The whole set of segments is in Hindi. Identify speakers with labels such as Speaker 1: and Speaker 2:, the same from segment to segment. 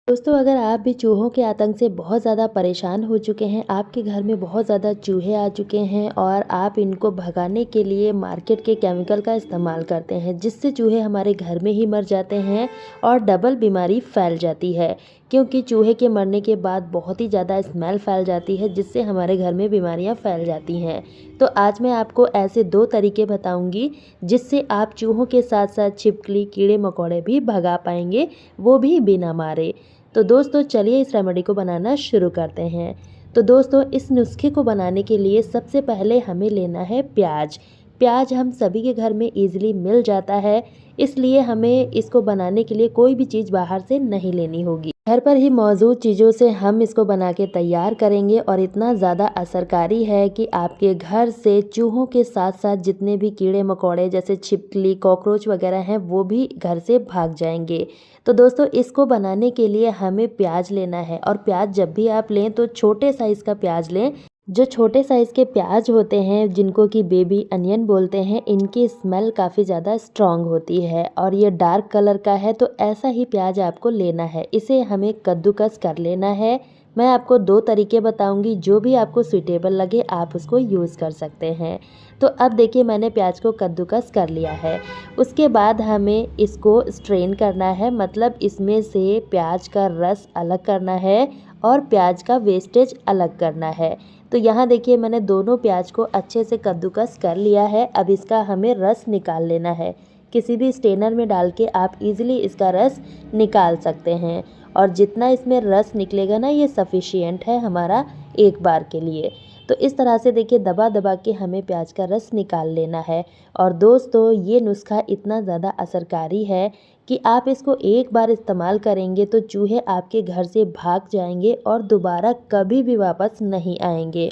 Speaker 1: दोस्तों, अगर आप भी चूहों के आतंक से बहुत ज़्यादा परेशान हो चुके हैं, आपके घर में बहुत ज़्यादा चूहे आ चुके हैं और आप इनको भगाने के लिए मार्केट के केमिकल का इस्तेमाल करते हैं, जिससे चूहे हमारे घर में ही मर जाते हैं और डबल बीमारी फैल जाती है। क्योंकि चूहे के मरने के बाद बहुत ही ज़्यादा स्मेल फैल जाती है, जिससे हमारे घर में बीमारियाँ फैल जाती हैं। तो आज मैं आपको ऐसे 2 तरीके बताऊँगी, जिससे आप चूहों के साथ-साथ छिपकली, कीड़े-मकोड़े भी भगा पाएँगे, वो भी बिना मारे। तो दोस्तों चलिए इस रेमेडी को बनाना शुरू करते हैं। तो दोस्तों इस नुस्खे को बनाने के लिए सबसे पहले हमें लेना है प्याज। प्याज हम सभी के घर में ईज़िली मिल जाता है, इसलिए हमें इसको बनाने के लिए कोई भी चीज़ बाहर से नहीं लेनी होगी। घर पर ही मौजूद चीज़ों से हम इसको बना के तैयार करेंगे और इतना ज़्यादा असरकारी है कि आपके घर से चूहों के साथ साथ जितने भी कीड़े मकोड़े जैसे छिपकली, कॉकरोच वगैरह हैं वो भी घर से भाग जाएंगे। तो दोस्तों इसको बनाने के लिए हमें प्याज लेना है और प्याज जब भी आप लें तो छोटे साइज़ का प्याज लें। जो छोटे साइज़ के प्याज होते हैं जिनको कि बेबी अनियन बोलते हैं, इनकी स्मेल काफ़ी ज़्यादा स्ट्रॉन्ग होती है और ये डार्क कलर का है, तो ऐसा ही प्याज आपको लेना है। इसे हमें कद्दूकस कर लेना है। मैं आपको 2 तरीके बताऊंगी, जो भी आपको सूटेबल लगे आप उसको यूज़ कर सकते हैं। तो अब देखिए मैंने प्याज को कद्दूकस कर लिया है। उसके बाद हमें इसको स्ट्रेन करना है, मतलब इसमें से प्याज का रस अलग करना है और प्याज का वेस्टेज अलग करना है। तो यहाँ देखिए मैंने दोनों प्याज को अच्छे से कद्दूकस कर लिया है। अब इसका हमें रस निकाल लेना है। किसी भी स्ट्रेनर में डाल के आप इजीली इसका रस निकाल सकते हैं और जितना इसमें रस निकलेगा ना, ये सफिशिएंट है हमारा एक बार के लिए। तो इस तरह से देखिए दबा दबा के हमें प्याज का रस निकाल लेना है। और दोस्तों ये नुस्खा इतना ज़्यादा असरकारी है कि आप इसको एक बार इस्तेमाल करेंगे तो चूहे आपके घर से भाग जाएंगे और दोबारा कभी भी वापस नहीं आएंगे।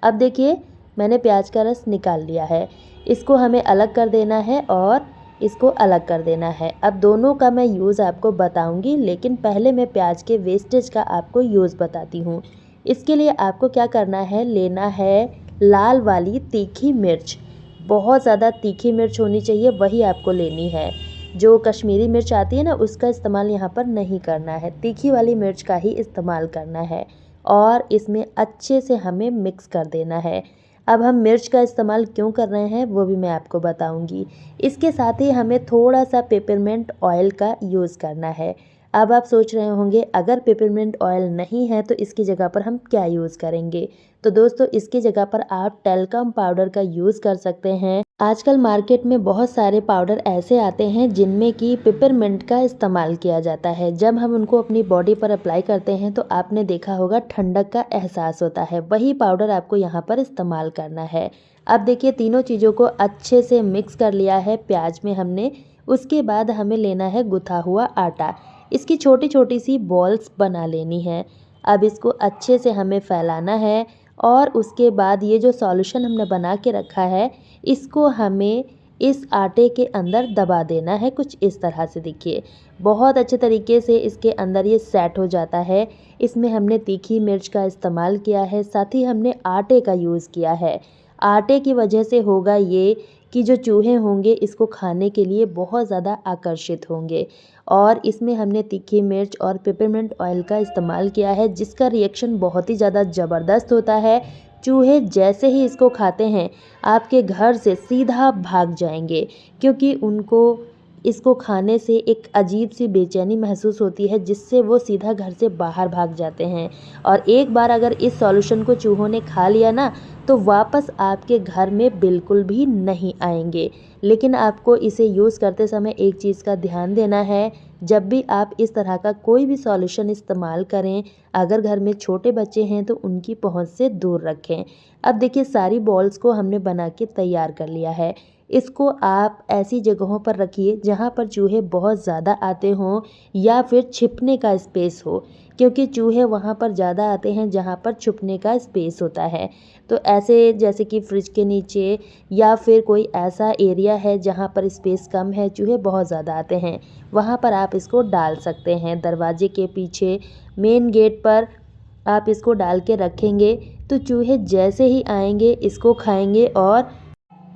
Speaker 1: अब देखिए मैंने प्याज का रस निकाल लिया है। इसको हमें अलग कर देना है और इसको अलग कर देना है। अब दोनों का मैं यूज़ आपको बताऊंगी, लेकिन पहले मैं प्याज के वेस्टेज का आपको यूज़ बताती हूँ। इसके लिए आपको क्या करना है, लेना है लाल वाली तीखी मिर्च। बहुत ज़्यादा तीखी मिर्च होनी चाहिए, वही आपको लेनी है। जो कश्मीरी मिर्च आती है ना, उसका इस्तेमाल यहाँ पर नहीं करना है, तीखी वाली मिर्च का ही इस्तेमाल करना है। और इसमें अच्छे से हमें मिक्स कर देना है। अब हम मिर्च का इस्तेमाल क्यों कर रहे हैं वो भी मैं आपको बताऊंगी। इसके साथ ही हमें थोड़ा सा पेपरमिंट ऑयल का यूज़ करना है। अब आप सोच रहे होंगे अगर पेपरमिंट ऑयल नहीं है तो इसकी जगह पर हम क्या यूज़ करेंगे। तो दोस्तों इसकी जगह पर आप टेल्कम पाउडर का यूज़ कर सकते हैं। आजकल मार्केट में बहुत सारे पाउडर ऐसे आते हैं जिनमें कि पेपरमिंट का इस्तेमाल किया जाता है। जब हम उनको अपनी बॉडी पर अप्लाई करते हैं तो आपने देखा होगा ठंडक का एहसास होता है। वही पाउडर आपको यहाँ पर इस्तेमाल करना है। अब देखिए तीनों चीज़ों को अच्छे से मिक्स कर लिया है प्याज में हमने। उसके बाद हमें लेना है गुथा हुआ आटा। इसकी छोटी छोटी सी बॉल्स बना लेनी है। अब इसको अच्छे से हमें फैलाना है और उसके बाद ये जो सॉल्यूशन हमने बना के रखा है इसको हमें इस आटे के अंदर दबा देना है। कुछ इस तरह से देखिए बहुत अच्छे तरीके से इसके अंदर ये सेट हो जाता है। इसमें हमने तीखी मिर्च का इस्तेमाल किया है, साथ ही हमने आटे का यूज़ किया है। आटे की वजह से होगा ये कि जो चूहे होंगे इसको खाने के लिए बहुत ज़्यादा आकर्षित होंगे। और इसमें हमने तीखी मिर्च और पेपरमिंट ऑयल का इस्तेमाल किया है, जिसका रिएक्शन बहुत ही ज़्यादा ज़बरदस्त होता है। चूहे जैसे ही इसको खाते हैं आपके घर से सीधा भाग जाएंगे, क्योंकि उनको इसको खाने से एक अजीब सी बेचैनी महसूस होती है, जिससे वो सीधा घर से बाहर भाग जाते हैं। और एक बार अगर इस सॉल्यूशन को चूहों ने खा लिया ना, तो वापस आपके घर में बिल्कुल भी नहीं आएंगे। लेकिन आपको इसे यूज़ करते समय एक चीज़ का ध्यान देना है, जब भी आप इस तरह का कोई भी सॉल्यूशन इस्तेमाल करें, अगर घर में छोटे बच्चे हैं तो उनकी पहुंच से दूर रखें। अब देखिए सारी बॉल्स को हमने बना के तैयार कर लिया है। इसको आप ऐसी जगहों पर रखिए जहाँ पर चूहे बहुत ज़्यादा आते हों या फिर छिपने का स्पेस हो, क्योंकि चूहे वहाँ पर ज़्यादा आते हैं जहाँ पर छुपने का स्पेस होता है। तो ऐसे जैसे कि फ्रिज के नीचे या फिर कोई ऐसा एरिया है जहाँ पर स्पेस कम है, चूहे बहुत ज़्यादा आते हैं, वहाँ पर आप इसको डाल सकते हैं। दरवाजे के पीछे मेन गेट पर आप इसको डाल के रखेंगे तो चूहे जैसे ही आएंगे इसको खाएंगे और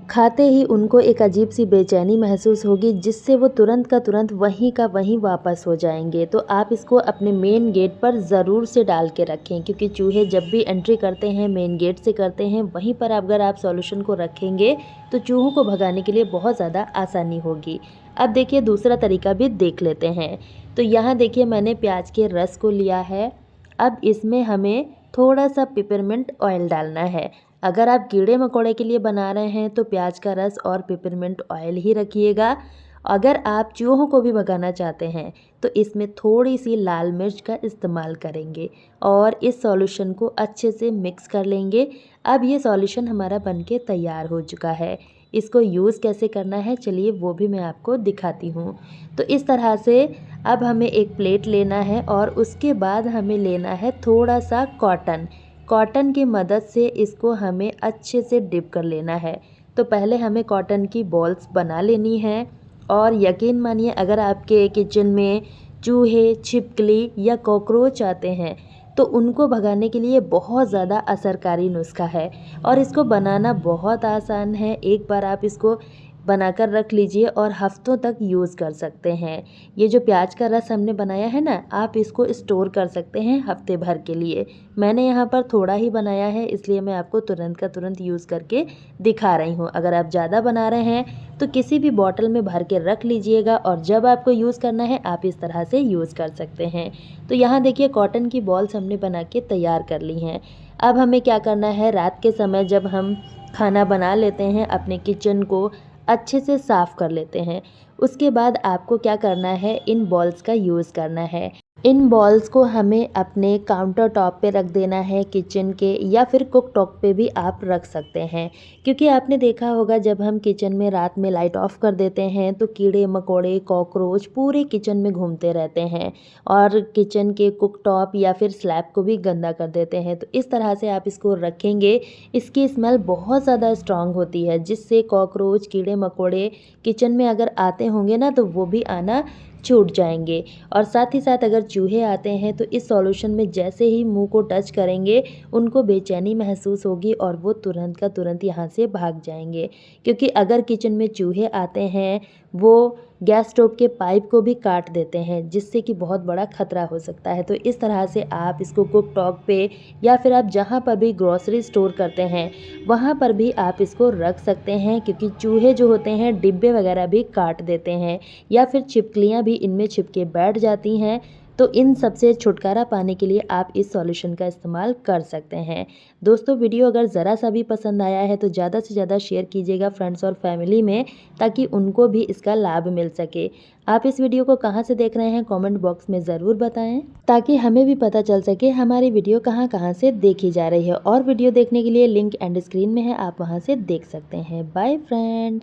Speaker 1: खाते ही उनको एक अजीब सी बेचैनी महसूस होगी, जिससे वो तुरंत का तुरंत वहीं का वहीं वापस हो जाएंगे। तो आप इसको अपने मेन गेट पर ज़रूर से डाल के रखें, क्योंकि चूहे जब भी एंट्री करते हैं मेन गेट से करते हैं, वहीं पर अगर आप सॉल्यूशन को रखेंगे तो चूहों को भगाने के लिए बहुत ज़्यादा आसानी होगी। अब देखिए दूसरा तरीका भी देख लेते हैं। तो यहाँ देखिए मैंने प्याज के रस को लिया है। अब इसमें हमें थोड़ा सा पिपरमिंट ऑयल डालना है। अगर आप कीड़े मकोड़े के लिए बना रहे हैं तो प्याज का रस और पिपरमिंट ऑयल ही रखिएगा। अगर आप चूहों को भी भगाना चाहते हैं तो इसमें थोड़ी सी लाल मिर्च का इस्तेमाल करेंगे और इस सॉल्यूशन को अच्छे से मिक्स कर लेंगे। अब ये सॉल्यूशन हमारा बनके तैयार हो चुका है। इसको यूज़ कैसे करना है चलिए वो भी मैं आपको दिखाती हूँ। तो इस तरह से अब हमें एक प्लेट लेना है और उसके बाद हमें लेना है थोड़ा सा कॉटन। कॉटन की मदद से इसको हमें अच्छे से डिप कर लेना है। तो पहले हमें कॉटन की बॉल्स बना लेनी है और यकीन मानिए अगर आपके किचन में चूहे, छिपकली या कॉकरोच आते हैं तो उनको भगाने के लिए बहुत ज़्यादा असरकारी नुस्खा है और इसको बनाना बहुत आसान है। एक बार आप इसको बनाकर रख लीजिए और हफ्तों तक यूज़ कर सकते हैं। ये जो प्याज का रस हमने बनाया है ना, आप इसको स्टोर कर सकते हैं हफ्ते भर के लिए। मैंने यहाँ पर थोड़ा ही बनाया है इसलिए मैं आपको तुरंत का तुरंत यूज़ करके दिखा रही हूँ। अगर आप ज़्यादा बना रहे हैं तो किसी भी बॉटल में भर के रख लीजिएगा और जब आपको यूज़ करना है आप इस तरह से यूज़ कर सकते हैं। तो यहाँ देखिए कॉटन की बॉल्स हमने बना के तैयार कर ली हैं। अब हमें क्या करना है, रात के समय जब हम खाना बना लेते हैं अपने किचन को अच्छे से साफ़ कर लेते हैं। उसके बाद आपको क्या करना है, इन बॉल्स का यूज़ करना है। इन बॉल्स को हमें अपने काउंटर टॉप पे रख देना है किचन के, या फिर कुक टॉप पे भी आप रख सकते हैं। क्योंकि आपने देखा होगा जब हम किचन में रात में लाइट ऑफ कर देते हैं तो कीड़े मकोड़े कॉकरोच पूरे किचन में घूमते रहते हैं और किचन के कुक टॉप या फिर स्लैब को भी गंदा कर देते हैं। तो इस तरह से आप इसको रखेंगे, इसकी स्मेल बहुत ज़्यादा स्ट्रांग होती है, जिससे कॉकरोच कीड़े मकोड़े किचन में अगर आते होंगे ना तो वो भी आना छूट जाएंगे। और साथ ही साथ अगर चूहे आते हैं तो इस सॉल्यूशन में जैसे ही मुंह को टच करेंगे उनको बेचैनी महसूस होगी और वो तुरंत का तुरंत यहाँ से भाग जाएंगे। क्योंकि अगर किचन में चूहे आते हैं वो गैस स्टोव के पाइप को भी काट देते हैं, जिससे कि बहुत बड़ा खतरा हो सकता है। तो इस तरह से आप इसको कुक टॉप पे या फिर आप जहाँ पर भी ग्रोसरी स्टोर करते हैं वहाँ पर भी आप इसको रख सकते हैं, क्योंकि चूहे जो होते हैं डिब्बे वगैरह भी काट देते हैं या फिर छिपकलियाँ भी इनमें छिपके बैठ जाती हैं। तो इन सब से छुटकारा पाने के लिए आप इस सॉल्यूशन का इस्तेमाल कर सकते हैं। दोस्तों वीडियो अगर ज़रा सा भी पसंद आया है तो ज़्यादा से ज़्यादा शेयर कीजिएगा फ्रेंड्स और फैमिली में, ताकि उनको भी इसका लाभ मिल सके। आप इस वीडियो को कहाँ से देख रहे हैं कमेंट बॉक्स में ज़रूर बताएं, ताकि हमें भी पता चल सके हमारी वीडियो कहाँ कहाँ से देखी जा रही है। और वीडियो देखने के लिए लिंक एंड स्क्रीन में है, आप वहाँ से देख सकते हैं। Bye friends.